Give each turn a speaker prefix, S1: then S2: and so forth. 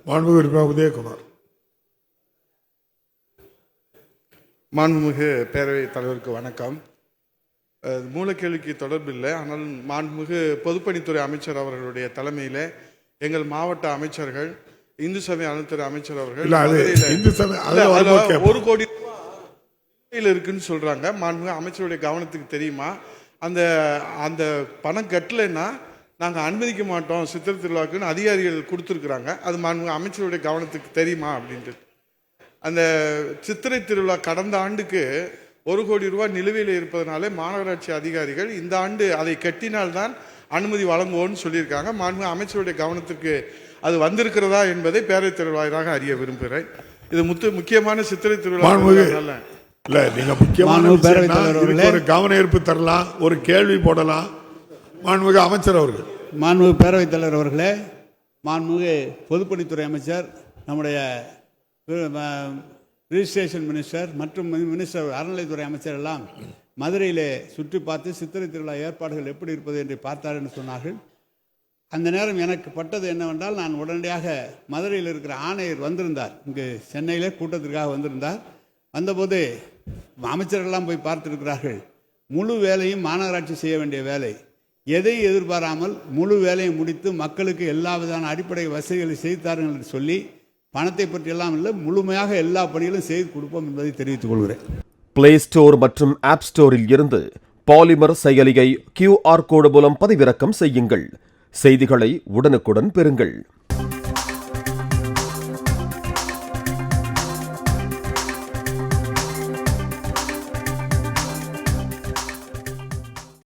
S1: மாண்புமிகு உறுப்பினர் உதயகுமார்.
S2: மாண்புமிகு பேரவைத் தலைவருக்கு வணக்கம். மூலக்கேள்விக்கு தொடர்பில்லை, ஆனால் மாண்புமிகு பொதுப்பணித்துறை அமைச்சர் அவர்களுடைய தலைமையில் எங்கள் மாவட்ட அமைச்சர்கள், இந்து சமய அறநிலையத்துறை அமைச்சர் அவர்கள் 1 கோடி ரூபாய் இருக்குன்னு சொல்றாங்க. மாண்புமிகு அமைச்சருடைய கவனத்துக்கு தெரியுமா? அந்த பணம் கட்டலைன்னா நாங்கள் அனுமதிக்க மாட்டோம் சித்திரை திருவிழாக்குன்னு அதிகாரிகள் கொடுத்துருக்குறாங்க. அது மாண்புமிகு அமைச்சருடைய கவனத்துக்கு தெரியுமா அப்படின்ட்டு. அந்த சித்திரை திருவிழா கடந்த ஆண்டுக்கு 1 கோடி ரூபாய் நிலுவையில் இருப்பதனாலே மாநகராட்சி அதிகாரிகள் இந்த ஆண்டு அதை கட்டினால்தான் அனுமதி வழங்குவோம்னு சொல்லியிருக்காங்க. மாண்புமிகு அமைச்சருடைய கவனத்துக்கு அது வந்திருக்கிறதா என்பதை பேரவைத் தலைவர் வாயிலாக அறிய விரும்புகிறேன். இது முக்கியமான சித்திரை திருவிழா.
S1: இல்ல, நீங்க முக்கியமான ஒரு கவன ஈர்ப்பு தரலாம், ஒரு கேள்வி போடலாம். மாண்புமிகு அமைச்சர் அவர்கள்.
S3: மாண்புமிகு பேரவைத் தலைவர் அவர்களே, மாண்புமிகு பொதுப்பணித்துறை அமைச்சர், நம்முடைய ரிஜிஸ்ட்ரேஷன் மினிஸ்டர் மற்றும் மினிஸ்டர் அறநிலைத்துறை அமைச்சர் எல்லாம் மதுரையிலே சுற்றி பார்த்து சித்திரை திருவிழா ஏற்பாடுகள் எப்படி இருப்பது என்று பார்த்தார் என்று சொன்னார்கள். அந்த நேரம் எனக்கு பட்டது என்னவென்றால், நான் உடனடியாக மதுரையில் இருக்கிற ஆணையர் வந்திருந்தார், இங்கு சென்னையிலே கூட்டத்திற்காக வந்திருந்தார். வந்தபோது அமைச்சர்களெல்லாம் போய் பார்த்திருக்கிறார்கள். முழு வேலையும் மாநகராட்சி செய்ய வேண்டிய வேலை, எதையும் எதிர்பாராமல் முழு வேலையை முடித்து மக்களுக்கு எல்லா விதமான அடிப்படை வசதிகளை செய்தார்கள் என்று சொல்லி பணத்தை பற்றியெல்லாம் இல்லை, முழுமையாக எல்லா பணிகளும் செய்து கொடுப்போம் என்பதை தெரிவித்துக் கொள்கிறேன்.
S4: பிளே ஸ்டோர் மற்றும் ஆப் ஸ்டோரில் இருந்து பாலிமர் செயலியை QR கோடு மூலம் பதிவிறக்கம் செய்யுங்கள். செய்திகளை உடனுக்குடன் பெறுங்கள்.